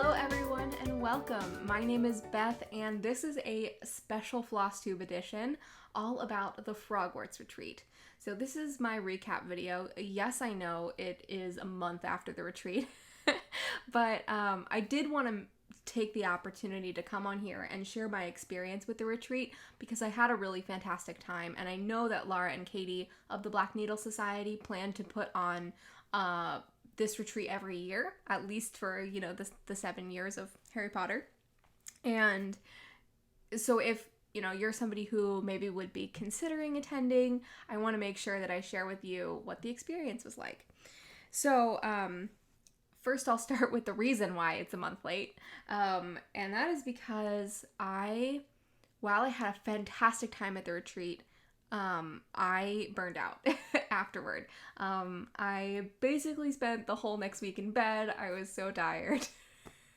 Hello everyone and welcome. My name is Beth and this is a special Flosstube edition all about the Frogwarts Retreat. So this is my recap video. Yes, I know it is a month after the retreat, but I did want to take the opportunity to come on here and share my experience with the retreat because I had a really fantastic time, and I know that Laura and Katie of the Black Needle Society plan to put on this retreat every year, at least for, the 7 years of Harry Potter. And so if, you're somebody who maybe would be considering attending, I want to make sure that I share with you what the experience was like. So, first I'll start with the reason why it's a month late. And that is because while I had a fantastic time at the retreat, I burned out afterward. I basically spent the whole next week in bed. I was so tired.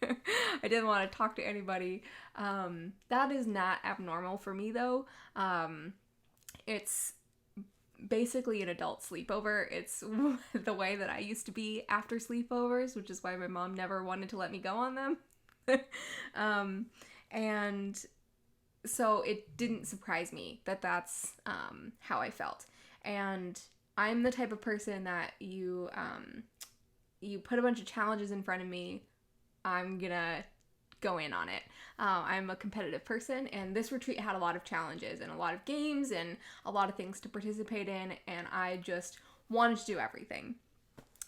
I didn't want to talk to anybody. That is not abnormal for me though. It's basically an adult sleepover. It's the way that I used to be after sleepovers, which is why my mom never wanted to let me go on them. And so it didn't surprise me that that's how I felt. And I'm the type of person that you put a bunch of challenges in front of me, I'm gonna go in on it. I'm a competitive person, and this retreat had a lot of challenges and a lot of games and a lot of things to participate in, and I just wanted to do everything.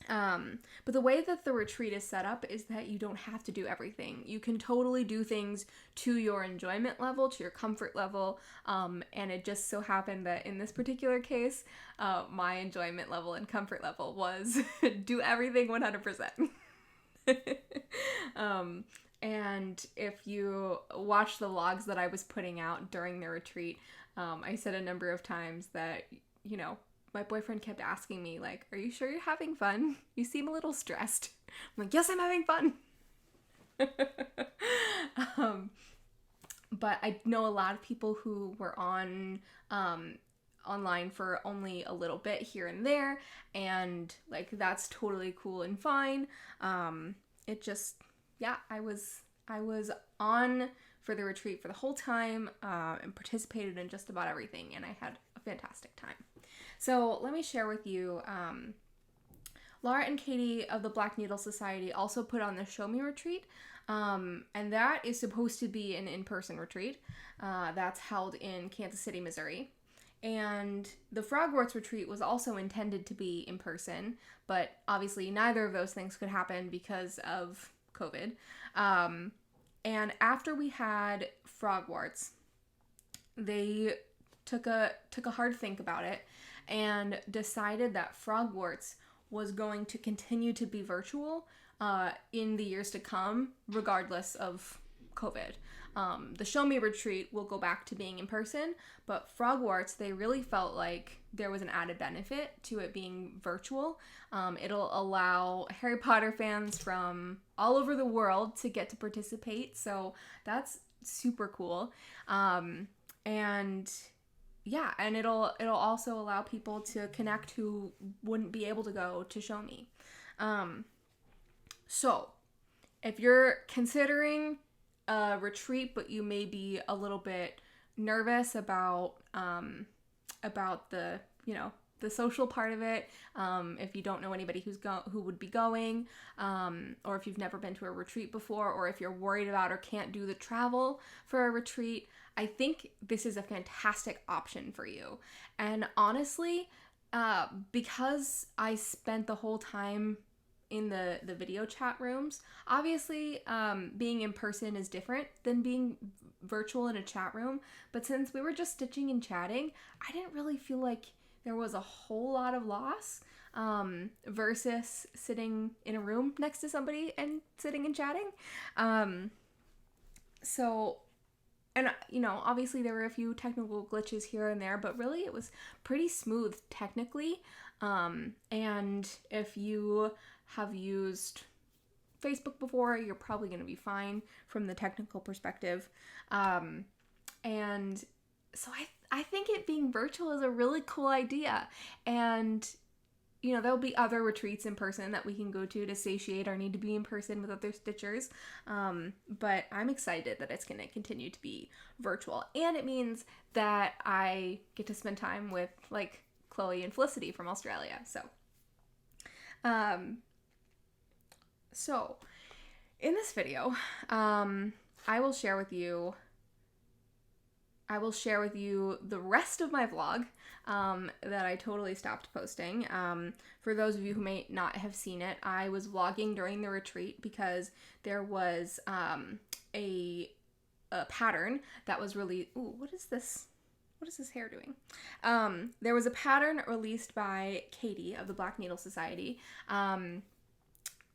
But the way that the retreat is set up is that you don't have to do everything. You can totally do things to your enjoyment level, to your comfort level, and it just so happened that in this particular case, my enjoyment level and comfort level was do everything 100%. And if you watch the vlogs that I was putting out during the retreat, I said a number of times that, my boyfriend kept asking me, like, are you sure you're having fun? You seem a little stressed. I'm like, yes, I'm having fun. But I know a lot of people who were online for only a little bit here and there, and like that's totally cool and fine. It just, I was on for the retreat for the whole time, and participated in just about everything, and I had a fantastic time. So let me share with you, Laura and Katie of the Black Needle Society also put on the Show Me Retreat, and that is supposed to be an in-person retreat that's held in Kansas City, Missouri. And the Frogwarts Retreat was also intended to be in person, but obviously neither of those things could happen because of COVID. And after we had Frogwarts, they took a hard think about it and decided that Frogwarts was going to continue to be virtual in the years to come, regardless of COVID. The Show Me Retreat will go back to being in person, but Frogwarts, they really felt like there was an added benefit to it being virtual. It'll allow Harry Potter fans from all over the world to get to participate, so that's super cool. And it'll also allow people to connect who wouldn't be able to go to Show Me. So if you're considering a retreat, but you may be a little bit nervous about the the social part of it, if you don't know anybody who would be going, or if you've never been to a retreat before, or if you're worried about or can't do the travel for a retreat, I think this is a fantastic option for you. And honestly, because I spent the whole time in the video chat rooms, obviously being in person is different than being virtual in a chat room, but since we were just stitching and chatting, I didn't really feel like there was a whole lot of loss versus sitting in a room next to somebody and sitting and chatting. Obviously there were a few technical glitches here and there, but really it was pretty smooth technically. And if you have used Facebook before, you're probably going to be fine from the technical perspective. And so I think it being virtual is a really cool idea. And, there'll be other retreats in person that we can go to satiate our need to be in person with other Stitchers. But I'm excited that it's going to continue to be virtual. And it means that I get to spend time with, like, Chloe and Felicity from Australia. So in this video, I will share with you the rest of my vlog that I totally stopped posting. For those of you who may not have seen it, I was vlogging during the retreat because there was a pattern that was really... Ooh, what is this? What is this hair doing? There was a pattern released by Katie of the Black Needle Society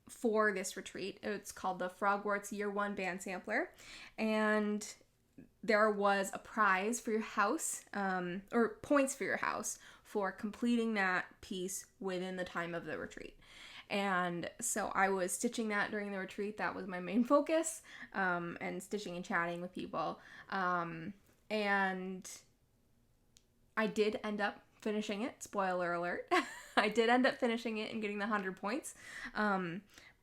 for this retreat. It's called the Frogwarts Year 1 Band Sampler, and there was a prize for your house, or points for your house, for completing that piece within the time of the retreat. And so I was stitching that during the retreat. That was my main focus, and stitching and chatting with people. And I did end up finishing it. Spoiler alert. I did end up finishing it and getting the 100 points.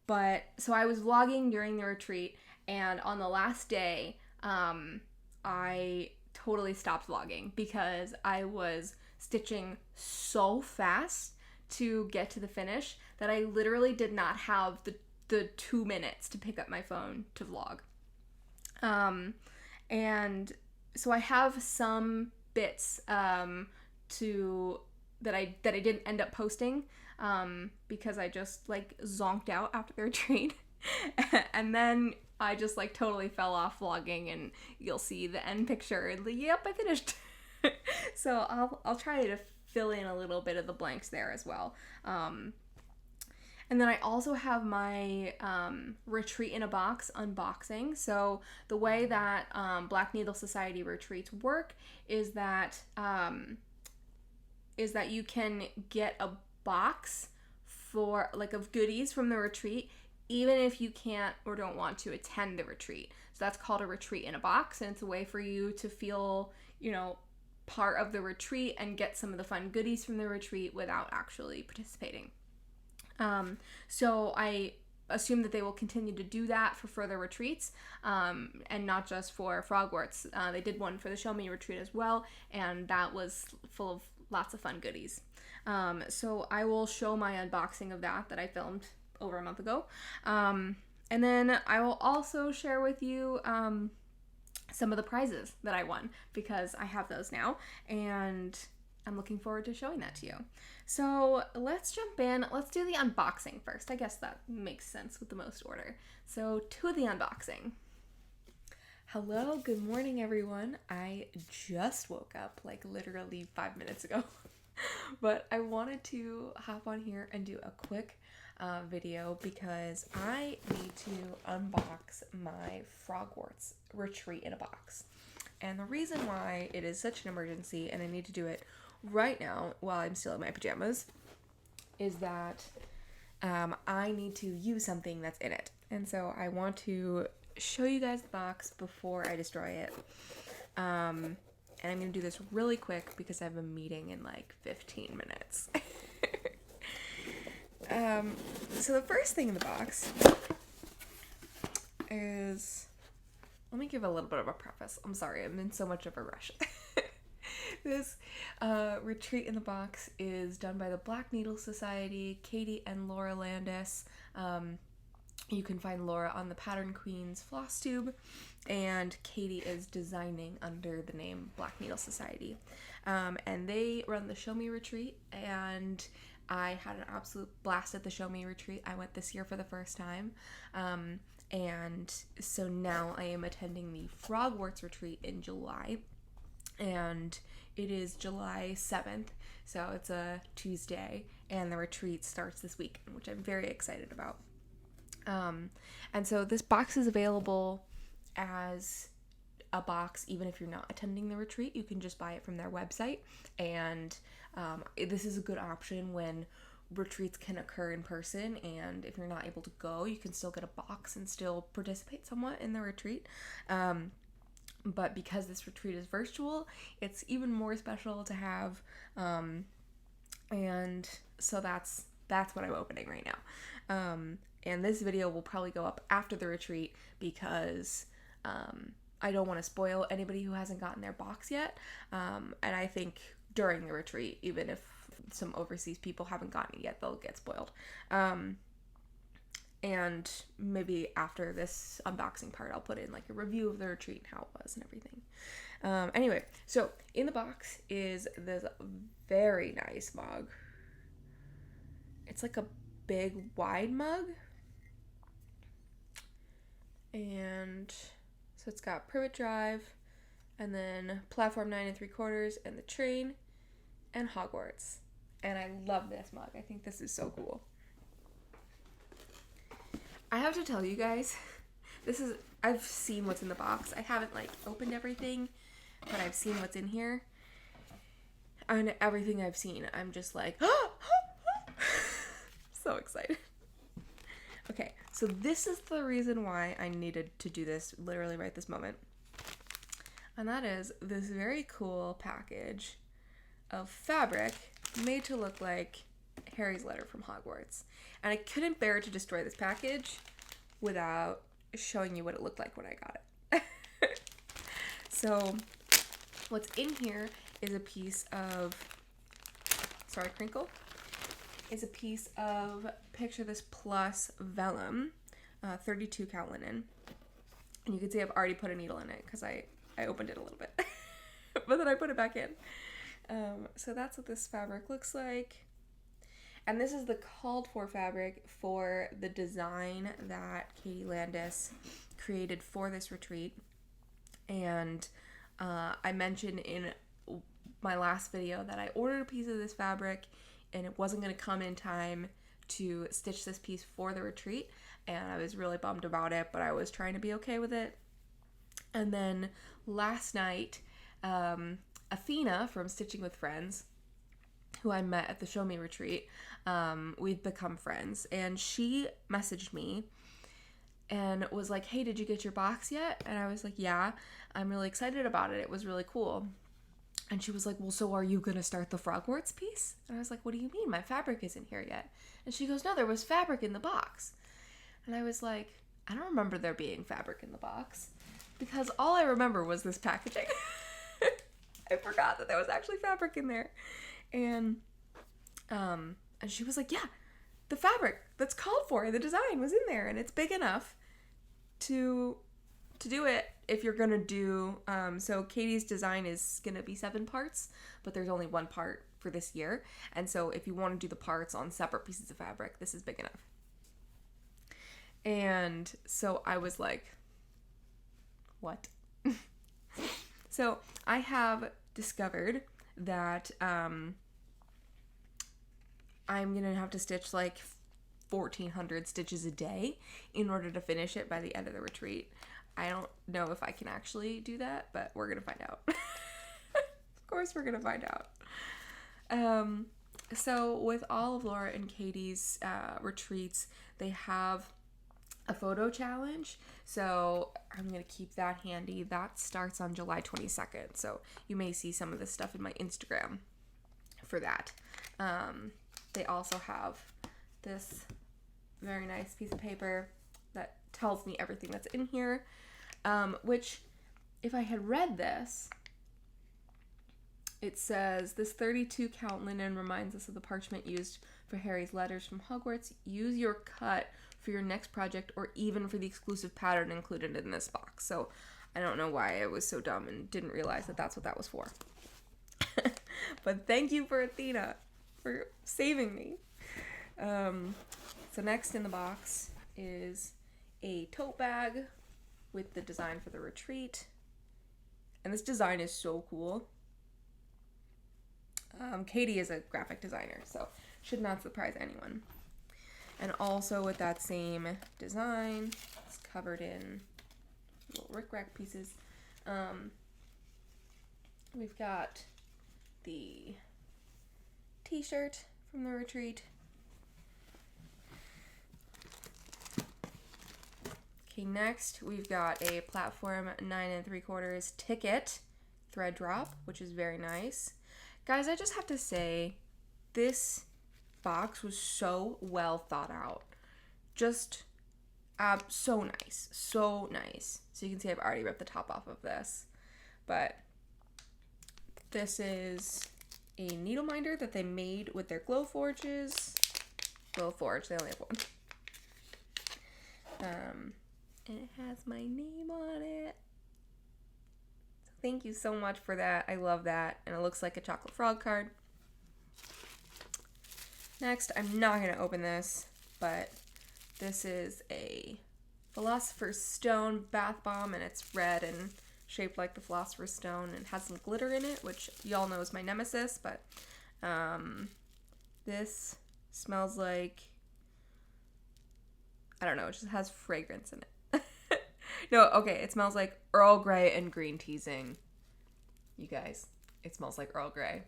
But so I was vlogging during the retreat, and on the last day, I totally stopped vlogging because I was stitching so fast to get to the finish that I literally did not have the 2 minutes to pick up my phone to vlog. And so I have some bits that I didn't end up posting because I just, like, zonked out after the retreat. And then I just, like, totally fell off vlogging, and you'll see the end picture and, like, yep, I finished. So I'll try to fill in a little bit of the blanks there as well. And then I also have my retreat in a box unboxing. So the way that Black Needle Society retreats work is that you can get a box for, like, of goodies from the retreat, even if you can't or don't want to attend the retreat. So that's called a retreat in a box, and it's a way for you to feel, part of the retreat and get some of the fun goodies from the retreat without actually participating. So I assume that they will continue to do that for further retreats, and not just for Frogwarts. They did one for the Show Me retreat as well, and that was full of lots of fun goodies. So I will show my unboxing of that I filmed over a month ago. And then I will also share with you some of the prizes that I won, because I have those now, and I'm looking forward to showing that to you. So let's jump in. Let's do the unboxing first. I guess that makes sense with the most order. So to the unboxing. Hello, good morning, everyone. I just woke up, like, literally 5 minutes ago. But I wanted to hop on here and do a quick video because I need to unbox my Frogwarts Retreat in a box. And the reason why it is such an emergency and I need to do it right now while I'm still in my pajamas is that I need to use something that's in it. And so I want to show you guys the box before I destroy it. And I'm going to do this really quick because I have a meeting in like 15 minutes. So the first thing in the box is, let me give a little bit of a preface. I'm sorry, I'm in so much of a rush. This retreat in the box is done by the Black Needle Society, Katie and Laura Landis. You can find Laura on the Pattern Queen's Flosstube, and Katie is designing under the name Black Needle Society. And they run the Show Me Retreat, and I had an absolute blast at the Show Me Retreat. I went this year for the first time. And so now I am attending the Frogwarts Retreat in July. And it is July 7th, so it's a Tuesday, and the retreat starts this weekend, which I'm very excited about. And so this box is available as a box even if you're not attending the retreat. You can just buy it from their website, and this is a good option when retreats can occur in person, and if you're not able to go, you can still get a box and still participate somewhat in the retreat. But because this retreat is virtual, it's even more special to have And so that's what I'm opening right now. And this video will probably go up after the retreat because I don't want to spoil anybody who hasn't gotten their box yet. And I think during the retreat, even if some overseas people haven't gotten it yet, they'll get spoiled. And maybe after this unboxing part, I'll put in like a review of the retreat and how it was and everything. Anyway, so in the box is this very nice mug. It's like a big wide mug. And so it's got Privet Drive, and then Platform 9 3/4, and the train, and Hogwarts. And I love this mug. I think this is so cool. I have to tell you guys, I've seen what's in the box. I haven't like opened everything, but I've seen what's in here. And everything I've seen, I'm just like, so excited. Okay, so this is the reason why I needed to do this literally right this moment. And that is this very cool package of fabric made to look like Harry's letter from Hogwarts. And I couldn't bear to destroy this package without showing you what it looked like when I got it. So what's in here is a piece of, crinkle, is a piece of Picture This Plus vellum, 32 count linen. And you can see I've already put a needle in it because I opened it a little bit, but then I put it back in. So that's what this fabric looks like. And this is the called for fabric for the design that Katie Landis created for this retreat. And I mentioned in my last video that I ordered a piece of this fabric and it wasn't going to come in time to stitch this piece for the retreat. And I was really bummed about it, but I was trying to be okay with it. And then last night, Athena from Stitching with Friends, who I met at the Show Me retreat, we've become friends, and she messaged me and was like, hey, did you get your box yet? And I was like, yeah, I'm really excited about it. It was really cool. And she was like, well, so are you going to start the Frogwarts piece? And I was like, what do you mean? My fabric isn't here yet. And she goes, no, there was fabric in the box. And I was like, I don't remember there being fabric in the box because all I remember was this packaging. I forgot that there was actually fabric in there. And she was like, yeah, the fabric that's called for, the design was in there and it's big enough to do it if you're gonna do, so Katie's design is gonna be 7 parts, but there's only 1 part for this year. And so if you want to do the parts on separate pieces of fabric, this is big enough. And so I was like, what? So I have discovered that I'm gonna have to stitch like 1,400 stitches a day in order to finish it by the end of the retreat. I don't know if I can actually do that, but we're gonna find out. Of course we're gonna find out. So with all of Laura and Katie's retreats, they have a photo challenge. So I'm gonna keep that handy. That starts on July 22nd. So you may see some of this stuff in my Instagram for that. They also have this very nice piece of paper that tells me everything that's in here, which if I had read this, it says, this 32 count linen reminds us of the parchment used for Harry's letters from Hogwarts. Use your cut for your next project or even for the exclusive pattern included in this box. So I don't know why I was so dumb and didn't realize that that's what that was for. But thank you for Athena for saving me. So next in the box is a tote bag with the design for the retreat. And this design is so cool. Katie is a graphic designer, so should not surprise anyone. And also with that same design, it's covered in little rickrack pieces. We've got the t-shirt from the retreat. Okay, next we've got a platform 9 3/4 ticket thread drop, which is very nice. Guys, I just have to say, this box was so well thought out. Just so nice. So nice. So you can see I've already ripped the top off of this. But this is a needle minder that they made with their Glowforges. Glowforge, they only have one. And it has my name on it. So thank you so much for that. I love that. And it looks like a chocolate frog card. Next, I'm not going to open this, but this is a Philosopher's Stone bath bomb, and it's red and shaped like the Philosopher's Stone and has some glitter in it, which y'all know is my nemesis, but this smells like, I don't know, it just has fragrance in it. No, okay, it smells like Earl Grey and green teasing. You guys, it smells like Earl Grey.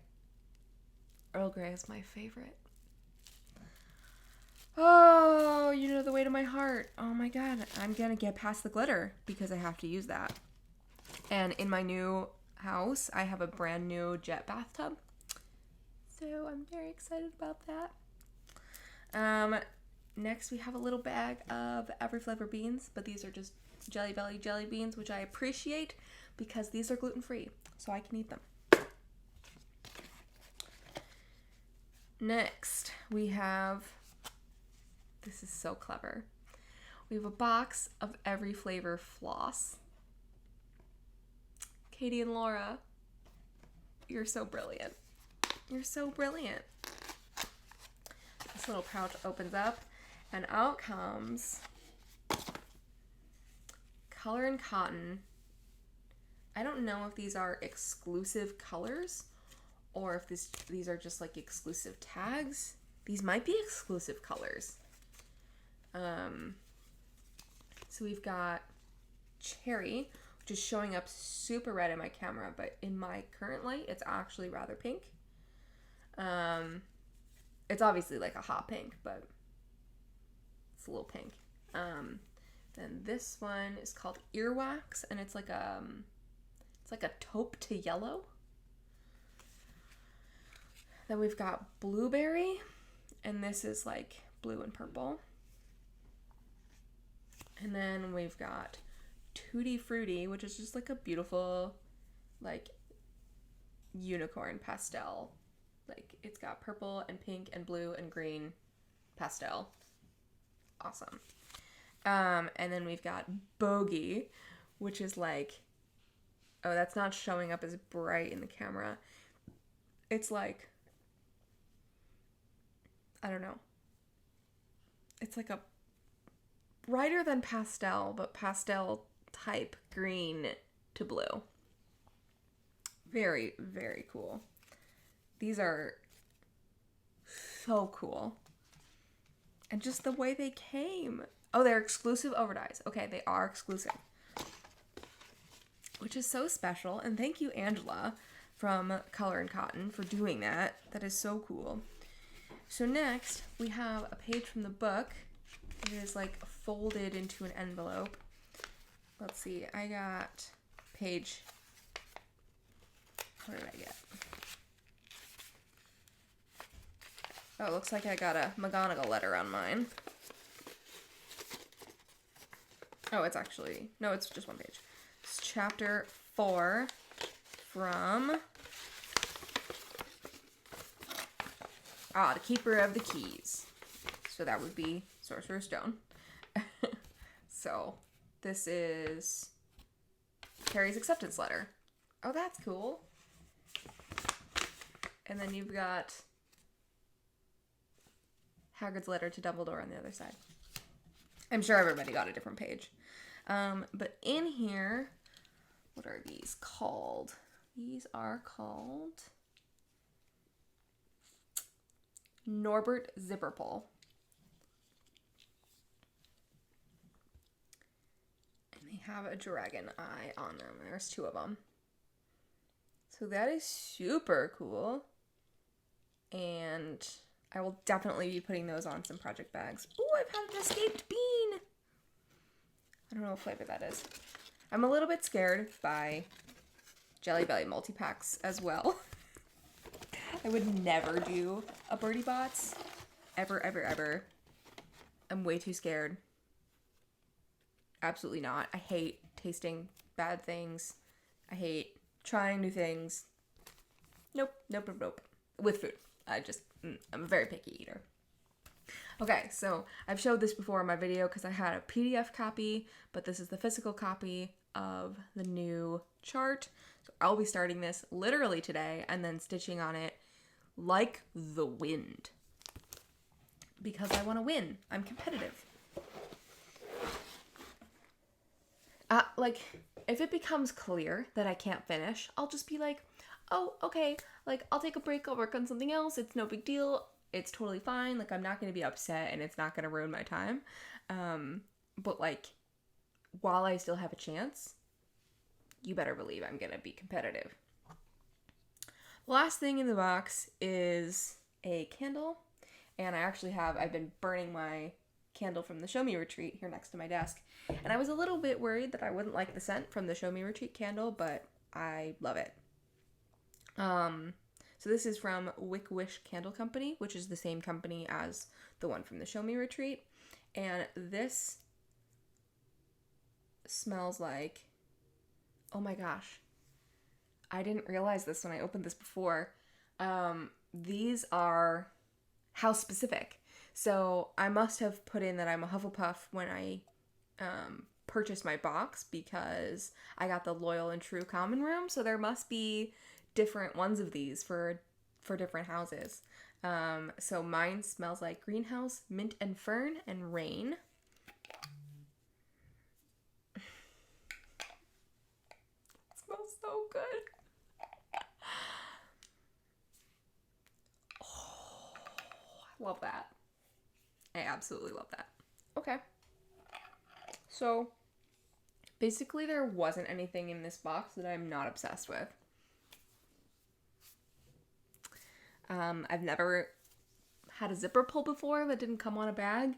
Earl Grey is my favorite. Oh, you know the way to my heart. Oh my god, I'm gonna get past the glitter because I have to use that. And in my new house, I have a brand new jet bathtub. So I'm very excited about that. Next we have a little bag of every flavor beans, but these are just Jelly Belly jelly beans, which I appreciate because these are gluten-free, so I can eat them. Next, we have, this is so clever. We have a box of every flavor floss. Katie and Laura, you're so brilliant. You're so brilliant. This little pouch opens up, and out comes Color and Cotton. I don't know if these are exclusive colors or if these are just like exclusive tags. These might be exclusive colors. So we've got Cherry, which is showing up super red in my camera, but in my current light, it's actually rather pink. It's obviously like a hot pink, but it's a little pink. Then this one is called Earwax, and it's like a taupe to yellow. Then we've got Blueberry, and this is like blue and purple. And then we've got Tutti Frutti, which is just like a beautiful, like, unicorn pastel. Like, it's got purple and pink and blue and green pastel. Awesome. And then we've got Bogey, which is like, oh, that's not showing up as bright in the camera. It's like, I don't know. It's like a brighter than pastel, but pastel type green to blue. Very, very cool. These are so cool. And just the way they came. Oh, they're exclusive overdyes. Okay, they are exclusive. Which is so special. And thank you, Angela, from Color and Cotton, for doing that. That is so cool. So next, we have a page from the book. It is like folded into an envelope. Let's see, I got page, what did I get? Oh, it looks like I got a McGonagall letter on mine. Oh, it's actually, no, it's just one page. It's chapter 4 from, the Keeper of the Keys. So that would be Sorcerer's Stone. So this is Harry's acceptance letter. Oh, that's cool. And then you've got Hagrid's letter to Dumbledore on the other side. I'm sure everybody got a different page. But in here, what are these called? These are called Norbert Zipperpull. And they have a dragon eye on them. There's 2 of them. So that is super cool. And I will definitely be putting those on some project bags. Ooh, I've had an escaped bean. I don't know what flavor that is. I'm a little bit scared by Jelly Belly multi-packs as well. I would never do a birdie bots. Ever, ever, ever. I'm way too scared. Absolutely not. I hate tasting bad things. I hate trying new things. Nope, nope, nope, nope. With food. I'm a very picky eater. Okay, so I've showed this before in my video because I had a PDF copy, but this is the physical copy of the new chart. So I'll be starting this literally today and then stitching on it like the wind. Because I want to win. I'm competitive. Like, if it becomes clear that I can't finish, I'll just be like, oh, okay, like, I'll take a break, I'll work on something else, it's no big deal, it's totally fine, like, I'm not going to be upset, and it's not going to ruin my time, but, like, while I still have a chance, you better believe I'm going to be competitive. Last thing in the box is a candle, and I've been burning my candle from the Show Me Retreat here next to my desk, and I was a little bit worried that I wouldn't like the scent from the Show Me Retreat candle, but I love it. So this is from Wick Wish Candle Company, which is the same company as the one from the Show Me Retreat, and this smells like, oh my gosh, I didn't realize this when I opened this before. These are house specific. So I must have put in that I'm a Hufflepuff when I purchased my box because I got the Loyal and True Common Room. So there must be different ones of these for different houses. So mine smells like greenhouse, mint and fern, and rain. It smells so good. Oh, I love that. I absolutely love that. Okay. So, basically there wasn't anything in this box that I'm not obsessed with. I've never had a zipper pull before that didn't come on a bag,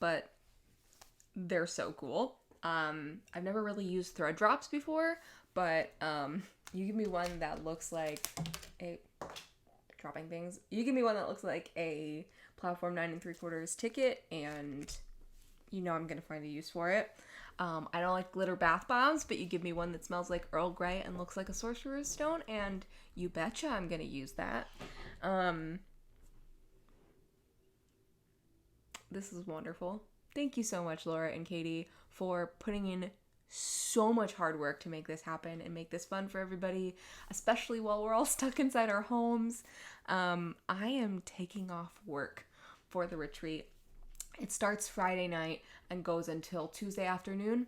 but they're so cool. I've never really used thread drops before, but you give me one that looks like a... dropping things. You give me one that looks like a Platform 9 3/4 ticket, and you know I'm gonna find a use for it. I don't like glitter bath bombs, but you give me one that smells like Earl Grey and looks like a Sorcerer's Stone, and you betcha I'm gonna use that. This is wonderful. Thank you so much, Laura and Katie, for putting in so much hard work to make this happen and make this fun for everybody, especially while we're all stuck inside our homes. I am taking off work for the retreat. It starts Friday night and goes until Tuesday afternoon.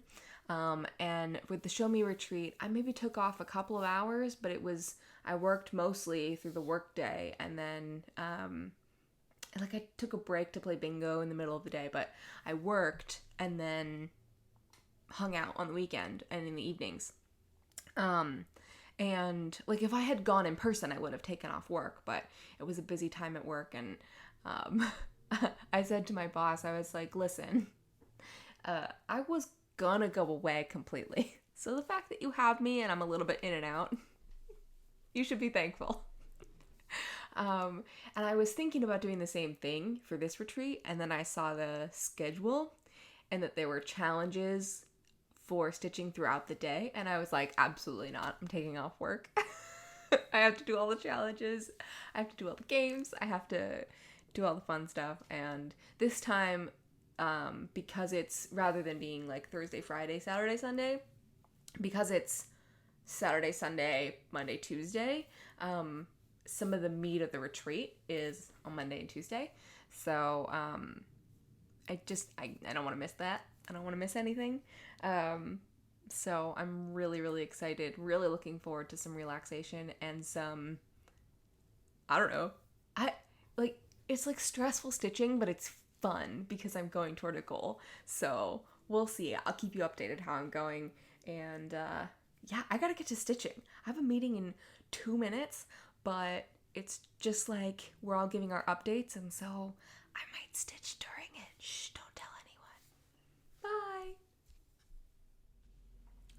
And with the Show Me Retreat, I maybe took off a couple of hours, but I worked mostly through the work day, and then I took a break to play bingo in the middle of the day, but I worked and then hung out on the weekend and in the evenings. And like if I had gone in person, I would have taken off work, but it was a busy time at work, and I said to my boss, I was like, listen, I was gonna go away completely. So the fact that you have me and I'm a little bit in and out, you should be thankful. And I was thinking about doing the same thing for this retreat, and then I saw the schedule and that there were challenges for stitching throughout the day, and I was like, absolutely not. I'm taking off work. I have to do all the challenges. I have to do all the games. I have to do all the fun stuff. And this time, because it's, rather than being like Thursday, Friday, Saturday, Sunday, because it's Saturday, Sunday, Monday, Tuesday, some of the meat of the retreat is on Monday and Tuesday. So I don't want to miss that. I don't want to miss anything. So I'm really, really excited, really looking forward to some relaxation and some, I don't know, it's like stressful stitching, but it's fun because I'm going toward a goal. So we'll see. I'll keep you updated how I'm going. And yeah, I gotta get to stitching. I have a meeting in 2 minutes, but it's just like we're all giving our updates, and so I might stitch during it. Shh, don't tell anyone.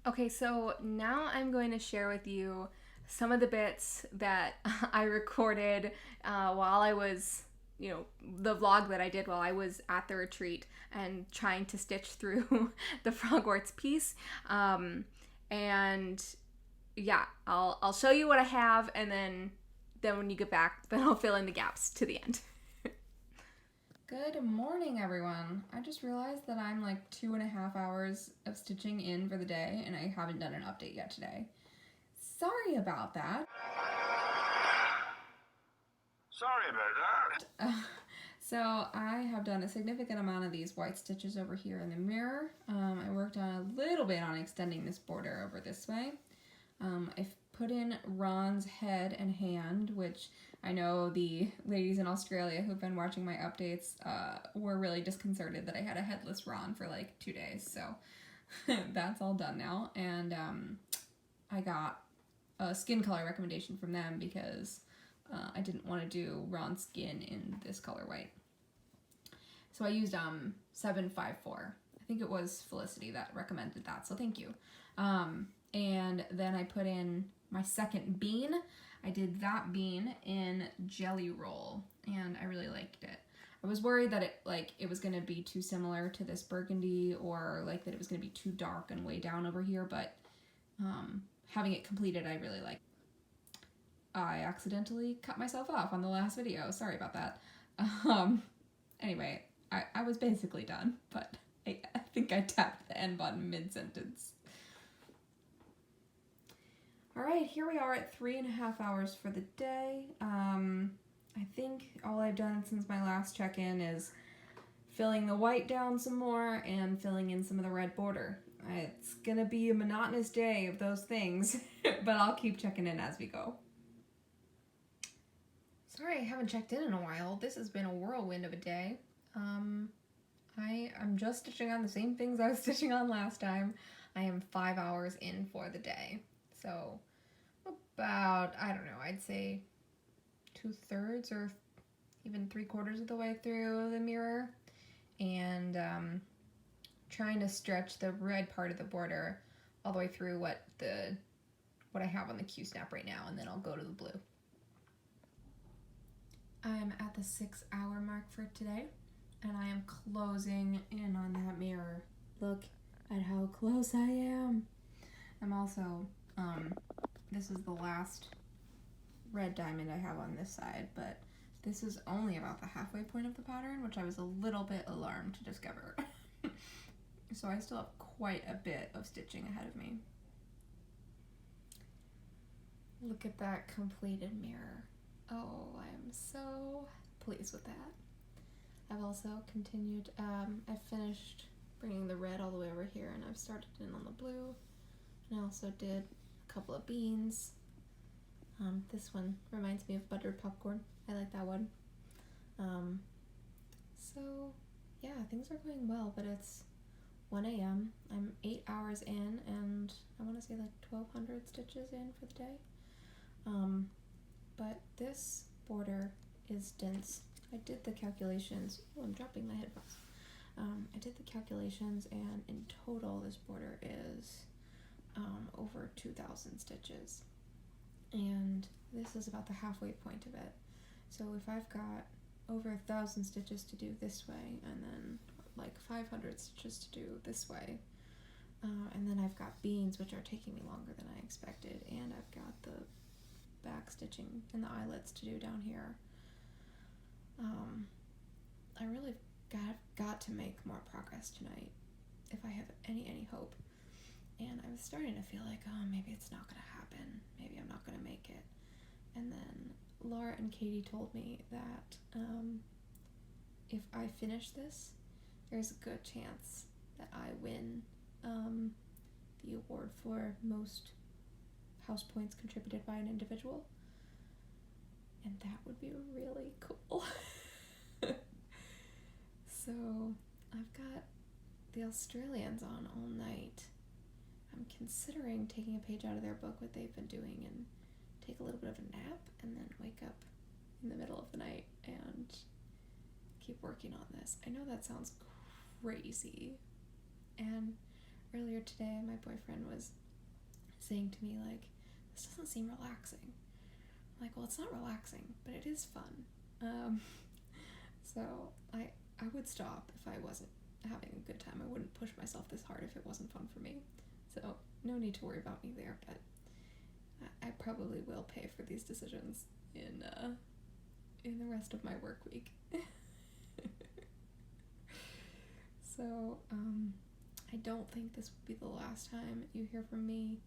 Bye. Okay, so now I'm going to share with you some of the bits that I recorded while I was, the vlog that I did while I was at the retreat and trying to stitch through the Frogwarts piece. And yeah, I'll show you what I have, and then when you get back, then I'll fill in the gaps to the end. Good morning, everyone. I just realized that I'm like 2.5 hours of stitching in for the day, and I haven't done an update yet today. Sorry about that. Sorry about that. So I have done a significant amount of these white stitches over here in the mirror. I worked on a little bit on extending this border over this way. I've put in Ron's head and hand, which I know the ladies in Australia who've been watching my updates were really disconcerted that I had a headless Ron for like 2 days. So that's all done now. And I got a skin color recommendation from them because I didn't want to do Ron's skin in this color white. So I used 754. I think it was Felicity that recommended that, so thank you. And then I put in my second bean. I did that bean in Jelly Roll, and I really liked it. I was worried that it was going to be too similar to this burgundy, or like that it was going to be too dark and way down over here, but having it completed, I really liked. I accidentally cut myself off on the last video. Sorry about that. Anyway, I was basically done, but I think I tapped the end button mid-sentence. Alright, here we are at 3.5 hours for the day. I think all I've done since my last check-in is filling the white down some more and filling in some of the red border. It's gonna be a monotonous day of those things, but I'll keep checking in as we go. Sorry I haven't checked in a while. This has been a whirlwind of a day. I'm just stitching on the same things I was stitching on last time. I am 5 hours in for the day. So about, I don't know, I'd say 2/3 or even 3/4 of the way through the mirror. And trying to stretch the red part of the border all the way through what I have on the Q-snap right now, and then I'll go to the blue. I'm at the 6-hour mark for today, and I am closing in on that mirror. Look at how close I am. I'm also, this is the last red diamond I have on this side, but this is only about the halfway point of the pattern, which I was a little bit alarmed to discover. So I still have quite a bit of stitching ahead of me. Look at that completed mirror. Oh, I am so pleased with that. I've also continued, I've finished bringing the red all the way over here, and I've started in on the blue. And I also did a couple of beans. This one reminds me of buttered popcorn. I like that one. So yeah, things are going well, but it's 1 a.m. I'm 8 hours in, and I want to say like 1,200 stitches in for the day. But this border is dense. I did the calculations. Oh, I'm dropping my headphones. I did the calculations, and in total this border is over 2,000 stitches. And this is about the halfway point of it. So if I've got over 1,000 stitches to do this way, and then like 500 stitches to do this way, and then I've got beans, which are taking me longer than I expected, and I've got the back stitching and the eyelets to do down here. I really got to make more progress tonight if I have any hope. And I was starting to feel like, oh, maybe it's not gonna happen. Maybe I'm not gonna make it. And then Laura and Katie told me that if I finish this, there's a good chance that I win the award for most house points contributed by an individual. And that would be really cool. So I've got the Australians on all night. I'm considering taking a page out of their book, what they've been doing, and take a little bit of a nap, and then wake up in the middle of the night and keep working on this. I know that sounds crazy. And earlier today, my boyfriend was saying to me, like, this doesn't seem relaxing. I'm like, well, it's not relaxing, but it is fun. So I would stop if I wasn't having a good time. I wouldn't push myself this hard if it wasn't fun for me. So no need to worry about me there, but I probably will pay for these decisions in the rest of my work week. So I don't think this will be the last time you hear from me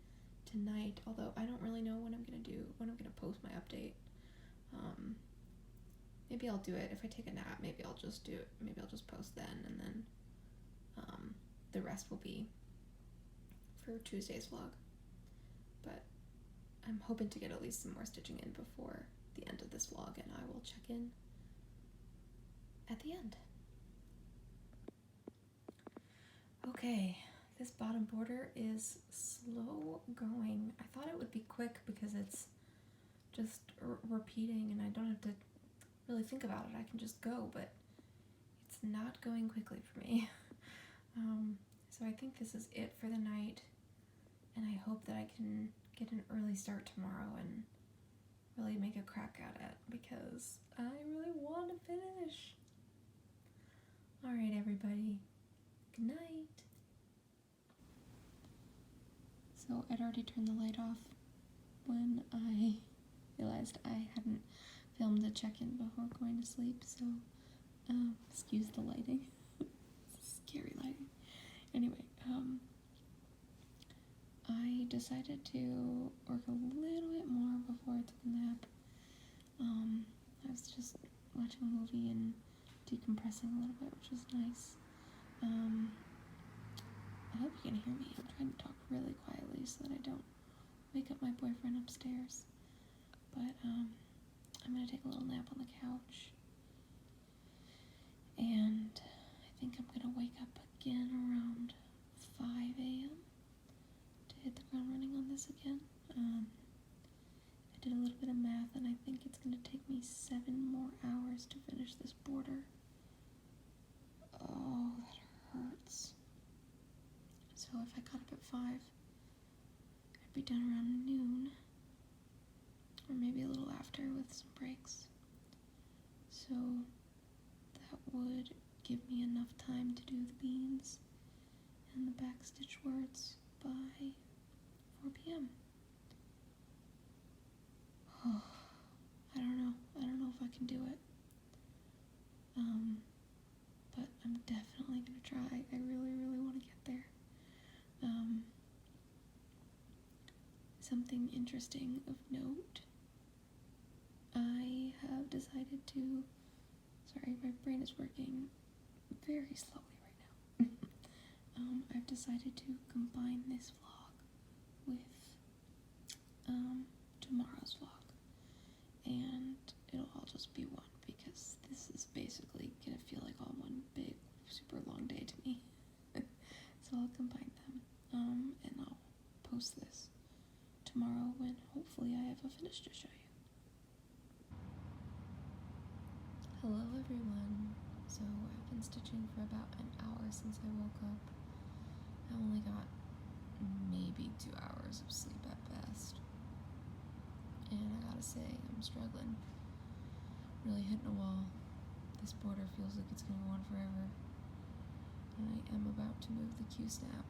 tonight, although I don't really know when I'm gonna post my update. Maybe I'll do it if I take a nap. Maybe I'll just post then, and then the rest will be for Tuesday's vlog. But I'm hoping to get at least some more stitching in before the end of this vlog, and I will check in at the end. Okay, this bottom border is slow going. I thought it would be quick because it's just repeating and I don't have to really think about it. I can just go, but it's not going quickly for me. So I think this is it for the night, and I hope that I can get an early start tomorrow and really make a crack at it because I really want to finish. Alright, everybody. Good night. So I'd already turned the light off when I realized I hadn't filmed a check-in before going to sleep, so excuse the lighting. Scary lighting. Anyway, I decided to work a little bit more before I took a nap. I was just watching a movie and decompressing a little bit, which was nice. I hope you can hear me. I'm trying to talk really quietly so that I don't wake up my boyfriend upstairs. But I'm gonna take a little nap on the couch. And I think I'm gonna wake up again around 5 a.m. to hit the ground running on this again. I did a little bit of math and I think it's gonna take me 7 more hours to finish this border. Oh, that hurts. So if I got up at 5, I'd be done around noon, or maybe a little after with some breaks. So that would give me enough time to do the beans and the backstitch words by 4 p.m. Oh, I don't know if I can do it. But I'm definitely gonna try. I really, really want to get there. Something interesting of note, I have decided to, sorry, my brain is working very slowly right now. I've decided to combine this vlog with tomorrow's vlog, and it'll all just be one because this is basically gonna feel like all one big super long day to me. So I'll combine them, and I'll post this tomorrow when hopefully I have a finish to show you. Hello everyone. So I've been stitching for about an hour since I woke up. I only got maybe 2 hours of sleep at best. And I gotta say, I'm struggling. Really hitting a wall. This border feels like it's gonna go on forever. I am about to move the Q-snap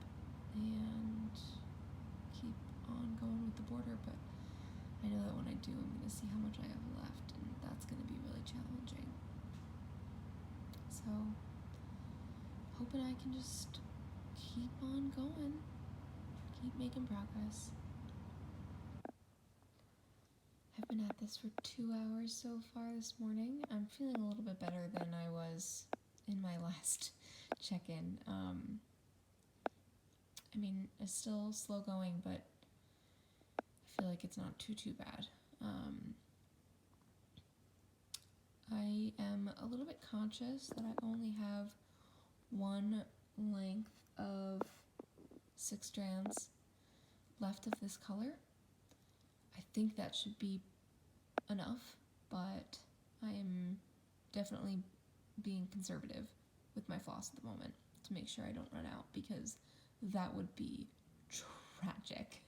and keep on going with the border, but I know that when I do, I'm going to see how much I have left, and that's going to be really challenging. So, hoping I can just keep on going, keep making progress. I've been at this for 2 hours so far this morning. I'm feeling a little bit better than I was in my last check-in. I mean, it's still slow going, but I feel like it's not too bad. I am a little bit conscious that I only have one length of 6 strands left of this color. I think that should be enough, but I am definitely being conservative with my floss at the moment to make sure I don't run out, because that would be tragic.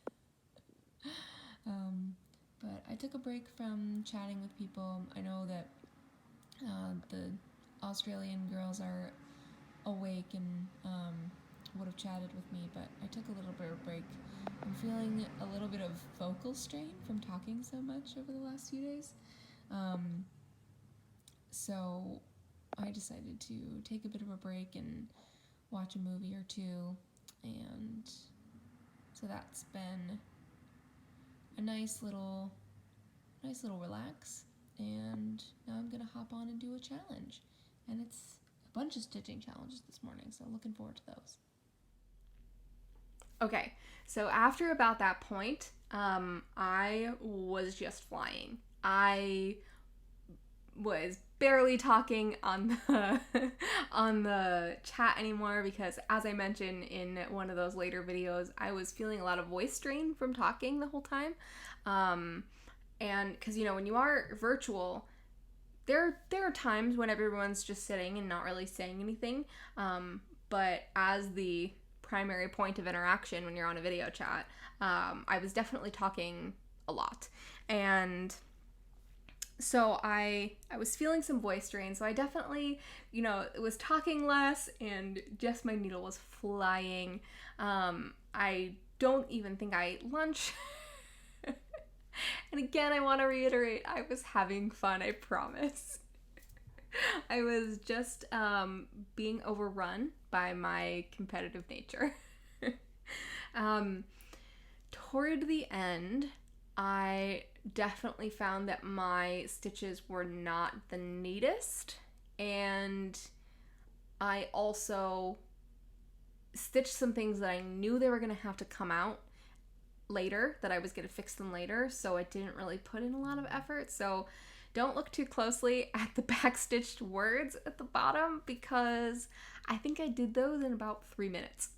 took a break from chatting with people. I know that the Australian girls are awake and would have chatted with me, but I took a little bit of a break. I'm feeling a little bit of vocal strain from talking so much over the last few days. So I decided to take a bit of a break and watch a movie or two, and so that's been a nice little relax. And now I'm gonna hop on and do a challenge, and it's a bunch of stitching challenges this morning, so looking forward to those. Okay, so after about that point, I was just flying. I was barely talking on the chat anymore because, as I mentioned in one of those later videos, I was feeling a lot of voice strain from talking the whole time. And because, when you are virtual, there are times when everyone's just sitting and not really saying anything. But as the primary point of interaction when you're on a video chat, I was definitely talking a lot. And so I was feeling some voice strain, so I definitely, was talking less and just my needle was flying. I don't even think I ate lunch. And again, I want to reiterate, I was having fun, I promise. I was just being overrun by my competitive nature. Toward the end, I definitely found that my stitches were not the neatest, and I also stitched some things that I knew they were going to have to come out later, that I was going to fix them later, so I didn't really put in a lot of effort. So don't look too closely at the backstitched words at the bottom, because I think I did those in about 3 minutes.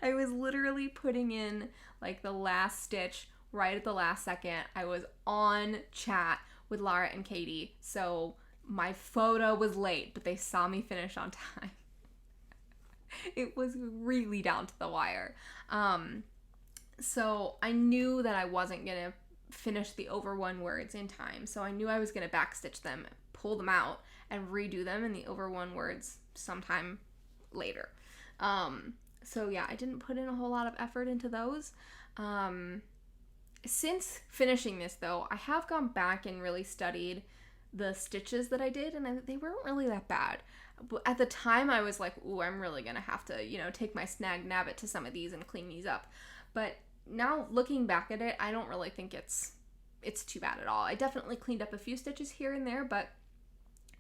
I was literally putting in like the last stitch right at the last second. I was on chat with Lara and Katie, so my photo was late, but they saw me finish on time. It was really down to the wire. So I knew that I wasn't going to finish the overrun words in time, so I knew I was going to backstitch them, pull them out, and redo them in the overrun words sometime later. So yeah, I didn't put in a whole lot of effort into those. Since finishing this, though, I have gone back and really studied the stitches that I did, and they weren't really that bad. But at the time, I was like, ooh, I'm really gonna have to, take my snag nabbit to some of these and clean these up. But now, looking back at it, I don't really think it's too bad at all. I definitely cleaned up a few stitches here and there, but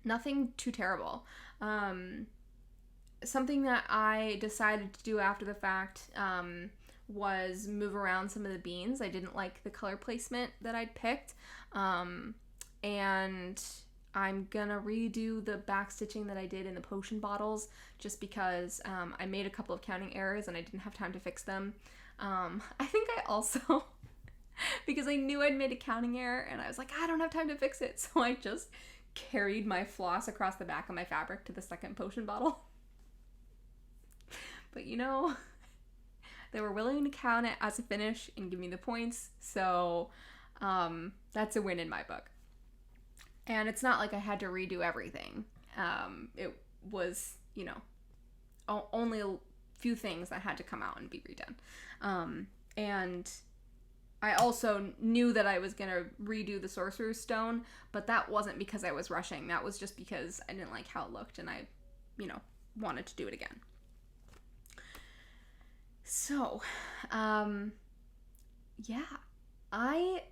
nothing too terrible. Something that I decided to do after the fact was move around some of the beans. I didn't like the color placement that I'd picked. And I'm gonna redo the back stitching that I did in the potion bottles, just because I made a couple of counting errors and I didn't have time to fix them. I think I also, because I knew I'd made a counting error and I was like, I don't have time to fix it, so I just carried my floss across the back of my fabric to the second potion bottle. But they were willing to count it as a finish and give me the points, so that's a win in my book. And it's not like I had to redo everything. It was, only a few things that had to come out and be redone. And I also knew that I was going to redo the Sorcerer's Stone, but that wasn't because I was rushing. That was just because I didn't like how it looked and I, wanted to do it again. So, yeah, I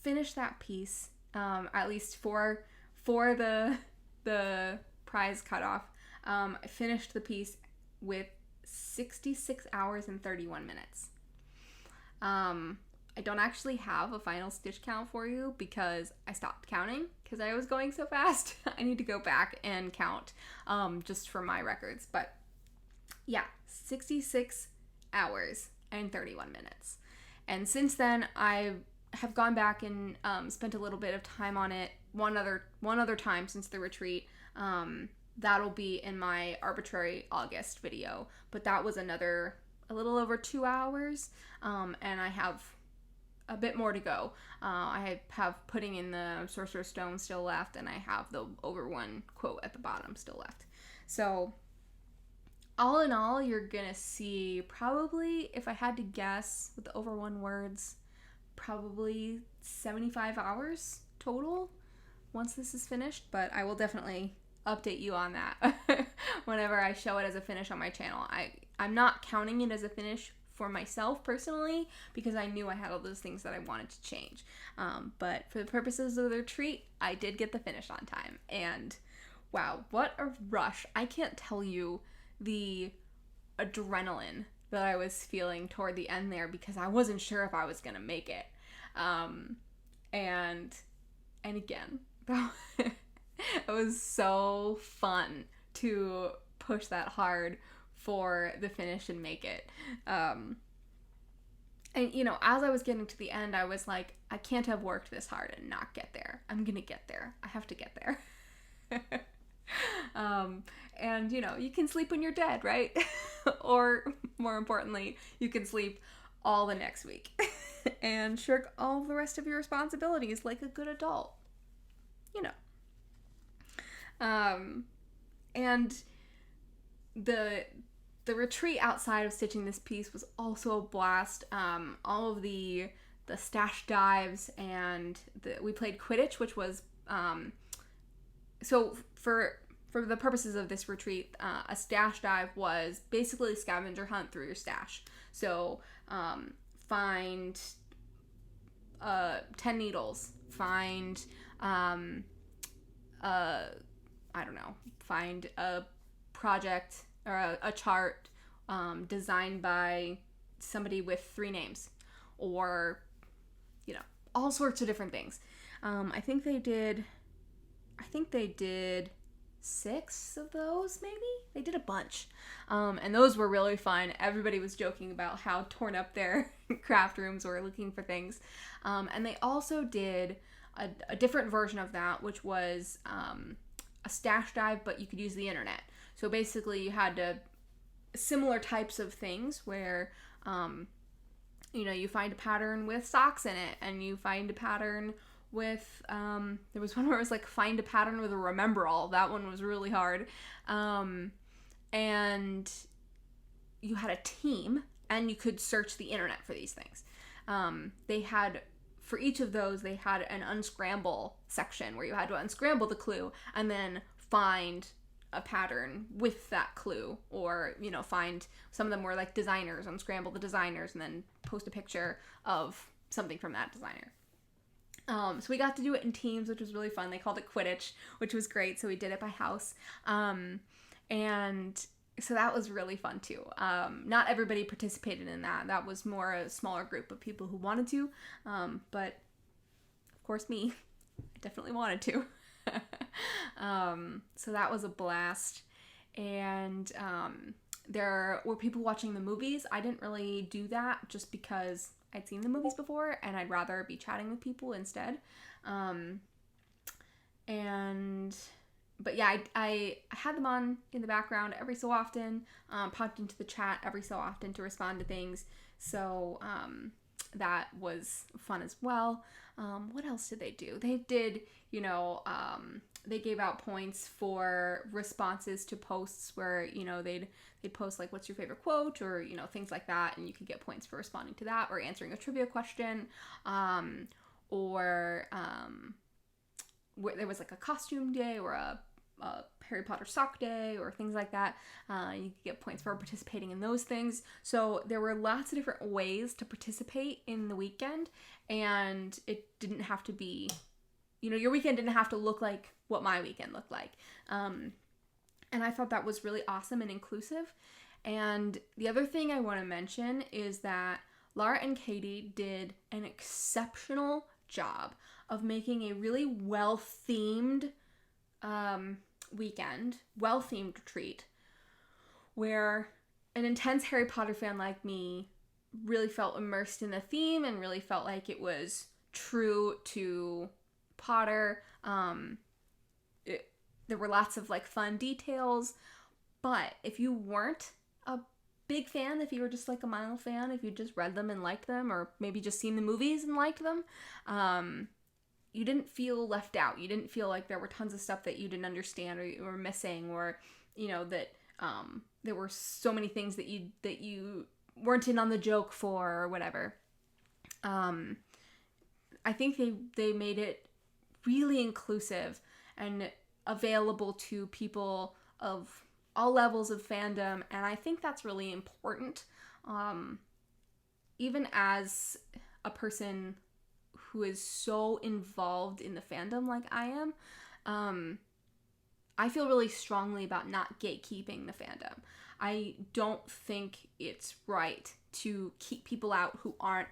finished that piece, at least for the prize cutoff. I finished the piece with 66 hours and 31 minutes. I don't actually have a final stitch count for you because I stopped counting because I was going so fast. I need to go back and count, just for my records. But yeah, 66 hours and 31 minutes. And since then, I have gone back and spent a little bit of time on it one other time since the retreat. That'll be in my arbitrary August video, but that was a little over 2 hours. And I have a bit more to go. I have putting in the Sorcerer's Stone still left, and I have the Over One quote at the bottom still left. So all in all, you're gonna see probably, if I had to guess with the Over One words, probably 75 hours total once this is finished, but I will definitely update you on that whenever I show it as a finish on my channel. I'm not counting it as a finish for myself personally, because I knew I had all those things that I wanted to change. But for the purposes of the retreat, I did get the finish on time. And wow, what a rush. I can't tell you the adrenaline that I was feeling toward the end there, because I wasn't sure if I was going to make it. And again, it was so fun to push that hard for the finish and make it. And you know, as I was getting to the end, I was like, I can't have worked this hard and not get there. I'm gonna get there. I have to get there. And you know, you can sleep when you're dead, right? Or more importantly, you can sleep all the next week and shirk all the rest of your responsibilities like a good adult, you know. And the retreat outside of stitching this piece was also a blast. All of the stash dives, and we played Quidditch, which was so for the purposes of this retreat, a stash dive was basically a scavenger hunt through your stash. So find 10 needles, find I don't know, find a project or a chart designed by somebody with 3 names, or, you know, all sorts of different things. I think they did 6 of those, maybe? They did a bunch. And those were really fun. Everybody was joking about how torn up their craft rooms were looking for things. And they also did a different version of that, which was a stash dive, but you could use the internet. So basically you had to, similar types of things where, you know, you find a pattern with socks in it, and you find a pattern with, there was one where it was like, find a pattern with a remember all. That one was really hard. And you had a team, and you could search the internet for these things. They had, for each of those, they had an unscramble section where you had to unscramble the clue and then find a pattern with that clue, or, you know, find, some of them were like designers, unscramble the designers and then post a picture of something from that designer. So we got to do it in teams, which was really fun. They called it Quidditch, which was great. So we did it by house. And so that was really fun too. Not everybody participated in that. That was more a smaller group of people who wanted to. But of course me, I definitely wanted to. So that was a blast. And there were people watching the movies. I didn't really do that just because I'd seen the movies before, and I'd rather be chatting with people instead. But yeah, I had them on in the background every so often, popped into the chat every so often to respond to things. So that was fun as well. What else did they do? They did, you know, they gave out points for responses to posts where, you know, they'd post like, what's your favorite quote, or, you know, things like that, and you could get points for responding to that, or answering a trivia question, or where there was like a costume day, or a Harry Potter sock day, or things like that. You could get points for participating in those things. So there were lots of different ways to participate in the weekend, and it didn't have to be, you know, your weekend didn't have to look like what my weekend looked like. And I thought that was really awesome and inclusive. And the other thing I want to mention is that Laura and Katie did an exceptional job of making a really well-themed weekend, well-themed retreat, where an intense Harry Potter fan like me really felt immersed in the theme and really felt like it was true to Potter. There were lots of like fun details, but if you weren't a big fan, if you were just like a mild fan, if you just read them and liked them, or maybe just seen the movies and liked them, you didn't feel left out. You didn't feel like there were tons of stuff that you didn't understand or you were missing, or, you know, that there were so many things that you weren't in on the joke for or whatever. I think they made it really inclusive and available to people of all levels of fandom, and I think that's really important. Even as a person who is so involved in the fandom like I am, I feel really strongly about not gatekeeping the fandom. I don't think it's right to keep people out who aren't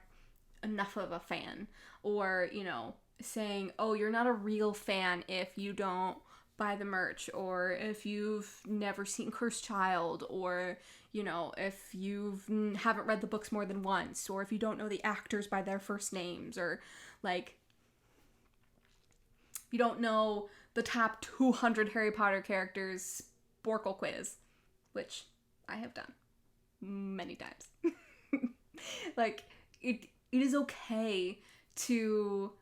enough of a fan, or, you know, saying, oh, you're not a real fan if you don't buy the merch, or if you've never seen Cursed Child, or, you know, if you haven't read the books more than once, or if you don't know the actors by their first names, or like you don't know the top 200 Harry Potter characters Sporkle quiz, which I have done many times. Like, it is okay to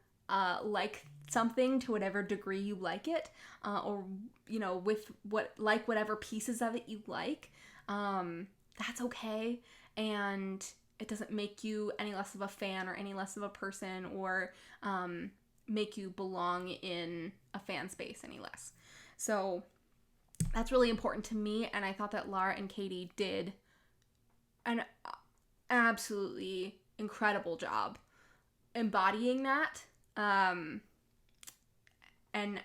like something to whatever degree you like it, or, you know, with whatever pieces of it you like. That's okay, and it doesn't make you any less of a fan or any less of a person, or make you belong in a fan space any less. So that's really important to me, and I thought that Lara and Katie did an absolutely incredible job embodying that. And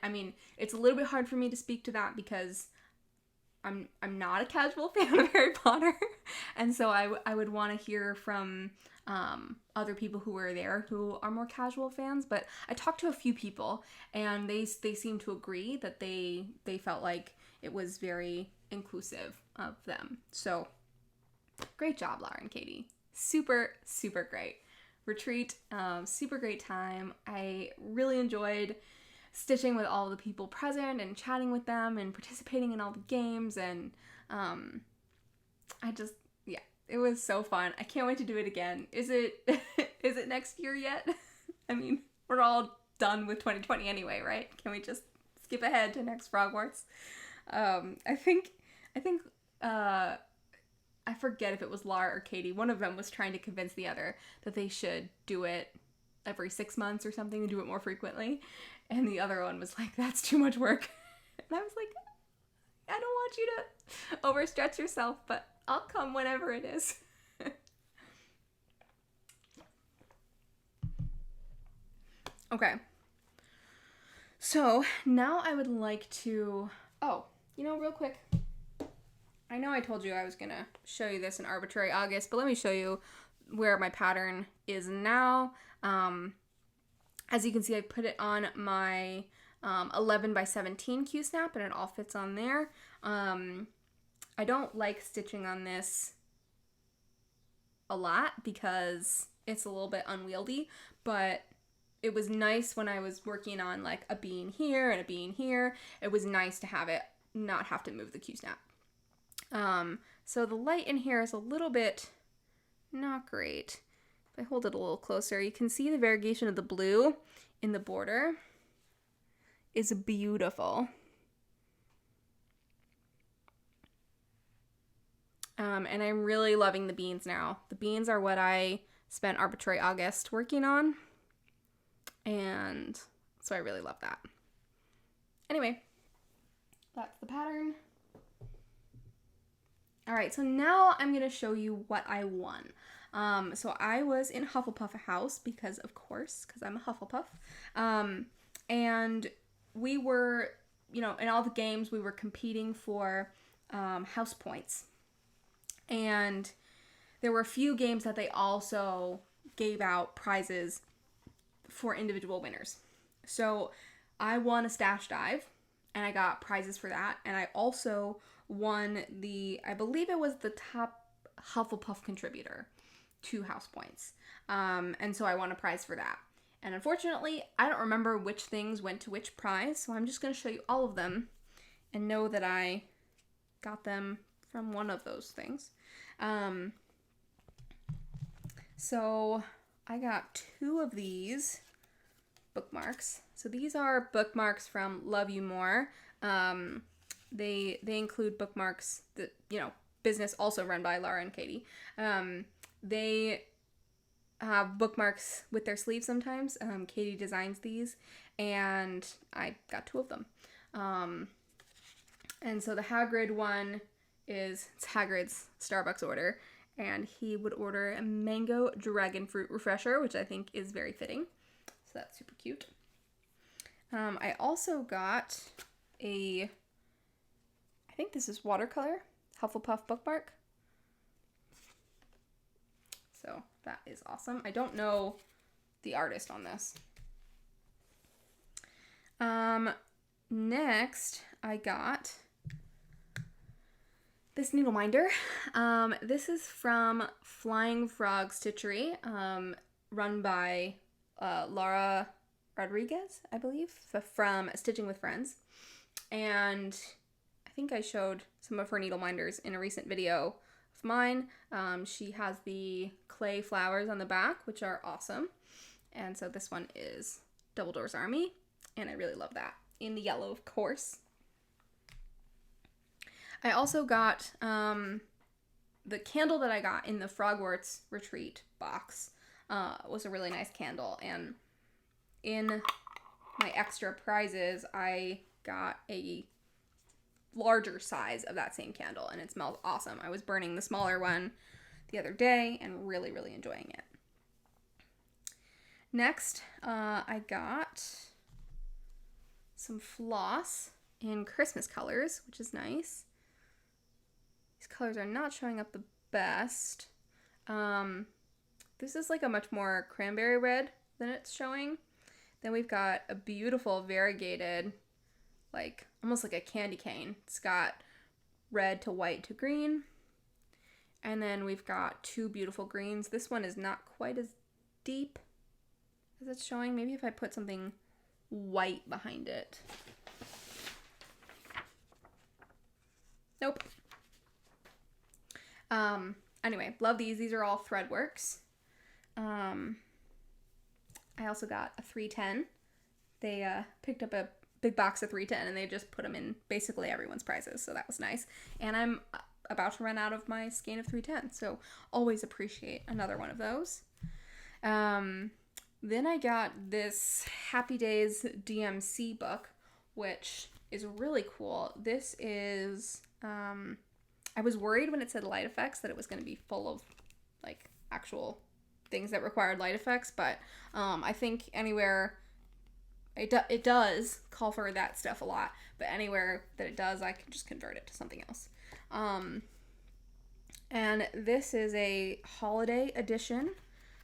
I mean, it's a little bit hard for me to speak to that because I'm not a casual fan of Harry Potter, and so I would want to hear from other people who were there who are more casual fans. But I talked to a few people, and they seemed to agree that they felt like it was very inclusive of them. So great job, Lara and Katie. Super, super great retreat. Super great time. I really enjoyed stitching with all the people present and chatting with them and participating in all the games, and it was so fun. I can't wait to do it again. Is it next year yet? I mean, we're all done with 2020 anyway, right? Can we just skip ahead to next Frogwarts? I think I forget if it was Lara or Katie. One of them was trying to convince the other that they should do it every 6 months or something and do it more frequently. And the other one was like, that's too much work. And I was like, I don't want you to overstretch yourself, but I'll come whenever it is. Okay. So now I would like to, real quick. I know I told you I was going to show you this in Arbitrary August, but let me show you where my pattern is now. As you can see, I put it on my 11 by 17 Q-snap, and it all fits on there. I don't like stitching on this a lot because it's a little bit unwieldy, but it was nice when I was working on like a bean here and a bean here. It was nice to have it not have to move the Q-snap. So the light in here is a little bit not great. If I hold it a little closer, you can see the variegation of the blue in the border is beautiful. And I'm really loving the beans now. The beans are what I spent Arbitrary August working on, and so I really love that. Anyway, that's the pattern. Alright, so now I'm going to show you what I won. So I was in Hufflepuff House because I'm a Hufflepuff. And we were, in all the games, we were competing for house points. And there were a few games that they also gave out prizes for individual winners. So I won a stash dive, and I got prizes for that. And I also won I believe it was the top Hufflepuff contributor to house points. And so I won a prize for that. And unfortunately, I don't remember which things went to which prize, so I'm just going to show you all of them and know that I got them from one of those things. So I got 2 of these bookmarks. So these are bookmarks from Love You More. They include bookmarks that, business also run by Laura and Katie. They have bookmarks with their sleeves sometimes. Katie designs these, and I got 2 of them. And so the Hagrid one it's Hagrid's Starbucks order, and he would order a mango dragon fruit refresher, which I think is very fitting. So that's super cute. I also got I think this is watercolor, Hufflepuff bookmark. So that is awesome. I don't know the artist on this. Next, I got this needle minder. This is from Flying Frog Stitchery, run by Laura Rodriguez, I believe, from Stitching with Friends. And I think I showed some of her needle minders in a recent video of mine. She has the clay flowers on the back, which are awesome. And so this one is Dumbledore's Army, and I really love that. In the yellow, of course. I also got the candle that I got in the Frogwarts Retreat box. Was a really nice candle, and in my extra prizes, I got a larger size of that same candle, and it smells awesome. I was burning the smaller one the other day and really, really enjoying it. Next, I got some floss in Christmas colors, which is nice. These colors are not showing up the best. This is like a much more cranberry red than it's showing. Then we've got a beautiful variegated, like almost like a candy cane. It's got red to white to green. And then we've got 2 beautiful greens. This one is not quite as deep as it's showing. Maybe if I put something white behind it. Nope. Anyway, love these. These are all Threadworks. I also got a 310. They picked up a big box of 310 and they just put them in basically everyone's prizes, so that was nice. And I'm about to run out of my skein of 310, so always appreciate another one of those. Then I got this Happy Days DMC book, which is really cool. This is, I was worried when it said light effects that it was going to be full of like actual things that required light effects, but I think anywhere it does call for that stuff a lot, but anywhere that it does, I can just convert it to something else. And this is a holiday edition.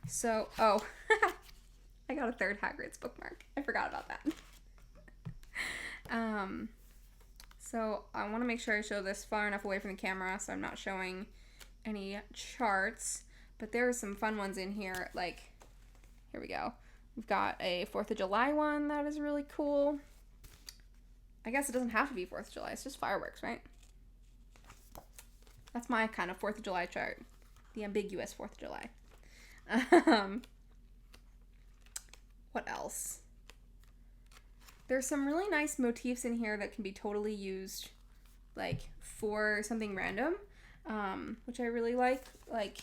So, I got a 3rd Hagrid's bookmark. I forgot about that. So I want to make sure I show this far enough away from the camera so I'm not showing any charts. But there are some fun ones in here. Like, here we go. We've got a 4th of July one that is really cool. I guess it doesn't have to be 4th of July. It's just fireworks, right? That's my kind of 4th of July chart. The ambiguous 4th of July. What else? There's some really nice motifs in here that can be totally used, like, for something random, which I really like. Like,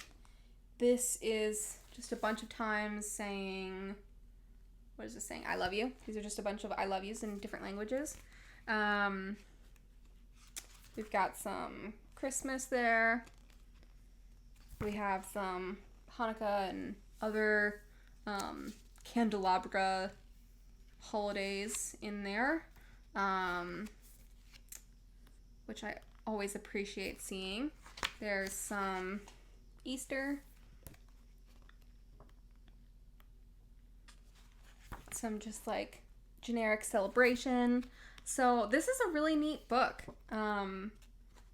this is just a bunch of times saying, what is this saying? I love you. These are just a bunch of I love yous in different languages. We've got some Christmas there. We have some Hanukkah and other candelabra holidays in there, which I always appreciate seeing. There's some Easter, some just like generic celebration. So this is a really neat book, and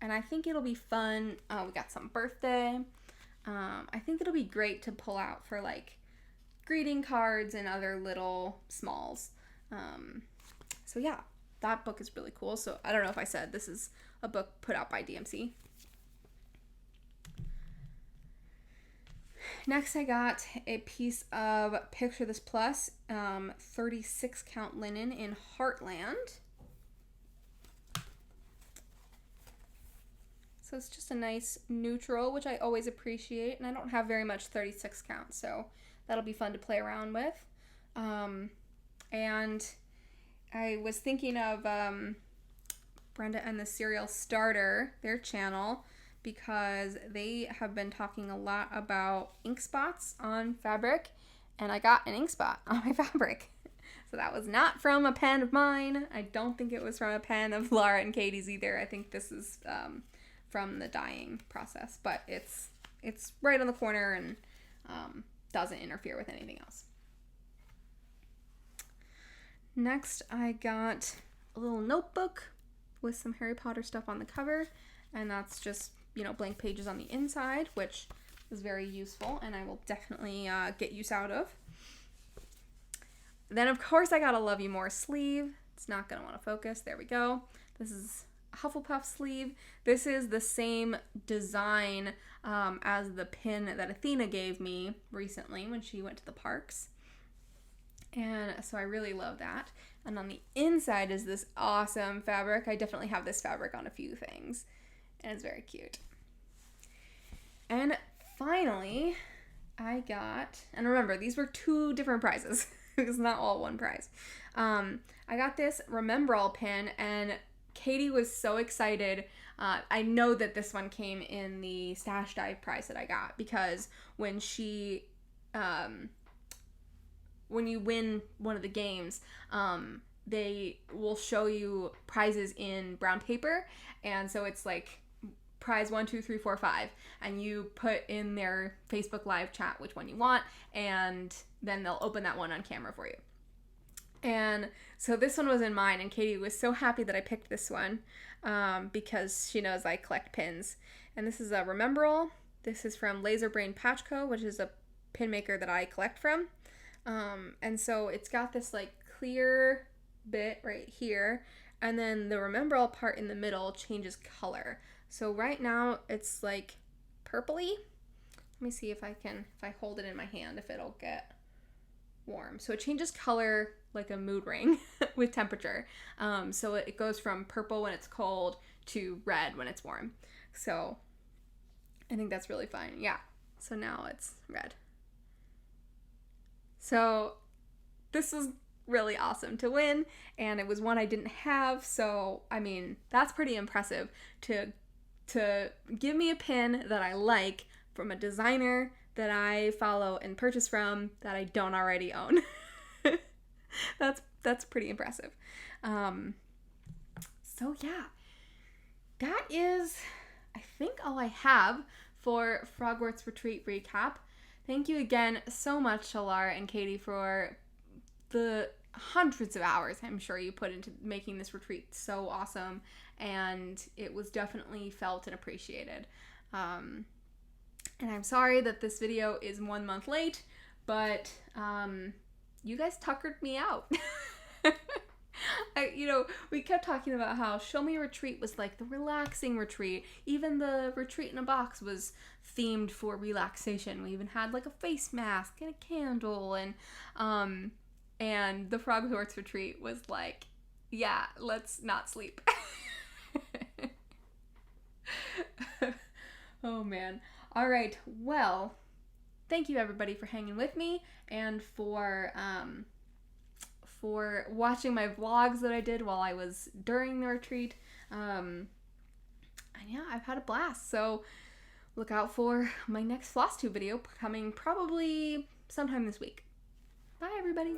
I think it'll be fun. We got some birthday. I think it'll be great to pull out for like greeting cards and other little smalls. So yeah, that book is really cool. So I don't know if I said this is a book put out by DMC. next I got a piece of Picture This Plus 36 count linen in Heartland. So it's just a nice neutral, which I always appreciate, and I don't have very much 36 count, so that'll be fun to play around with. And I was thinking of Brenda and the Serial Starter, their channel, because they have been talking a lot about ink spots on fabric, and I got an ink spot on my fabric. So that was not from a pen of mine. I don't think it was from a pen of Laura and Katie's either. I think this is from the dyeing process, but it's right on the corner and doesn't interfere with anything else. Next, I got a little notebook with some Harry Potter stuff on the cover, and that's just, you know, blank pages on the inside, which is very useful, and I will definitely get use out of. Then, of course, I got a Love You More sleeve. It's not going to want to focus. There we go. This is a Hufflepuff sleeve. This is the same design as the pin that Athena gave me recently when she went to the parks. And so I really love that. And on the inside is this awesome fabric. I definitely have this fabric on a few things. And it's very cute. And finally, I got, and remember, these were 2 different prizes. It was not all one prize. I got this Remember All pin, and Katie was so excited. I know that this one came in the Stash Dive prize that I got, because when she, when you win one of the games, they will show you prizes in brown paper, and so it's like prize 1, 2, 3, 4, 5, and you put in their Facebook Live chat which one you want, and then they'll open that one on camera for you. And so this one was in mine, and Katie was so happy that I picked this one because she knows I collect pins. And this is a Remember All. This is from Laser Brain Patch Co., which is a pin maker that I collect from. And so it's got this like clear bit right here, and then the Remember All part in the middle changes color. So right now it's like purpley. Let me see if I hold it in my hand, if it'll get warm. So it changes color like a mood ring with temperature. So it goes from purple when it's cold to red when it's warm. So I think that's really fun. Yeah. So now it's red. So this was really awesome to win, and it was one I didn't have. So, I mean, that's pretty impressive to give me a pin that I like from a designer that I follow and purchase from that I don't already own. That's pretty impressive. So yeah, that is, I think, all I have for Frogwarts Retreat recap. Thank you again so much to Laura and Katie for the hundreds of hours I'm sure you put into making this retreat so awesome, and it was definitely felt and appreciated. And I'm sorry that this video is 1 month late, but you guys tuckered me out. We kept talking about how Show Me Retreat was like the relaxing retreat. Even the retreat in a box was themed for relaxation. We even had like a face mask and a candle, and the Frogwarts Retreat was like, yeah, let's not sleep. Oh man. All right. Well, thank you everybody for hanging with me and for watching my vlogs that I did while I was during the retreat. And yeah, I've had a blast. So look out for my next Flosstube video coming probably sometime this week. Bye everybody.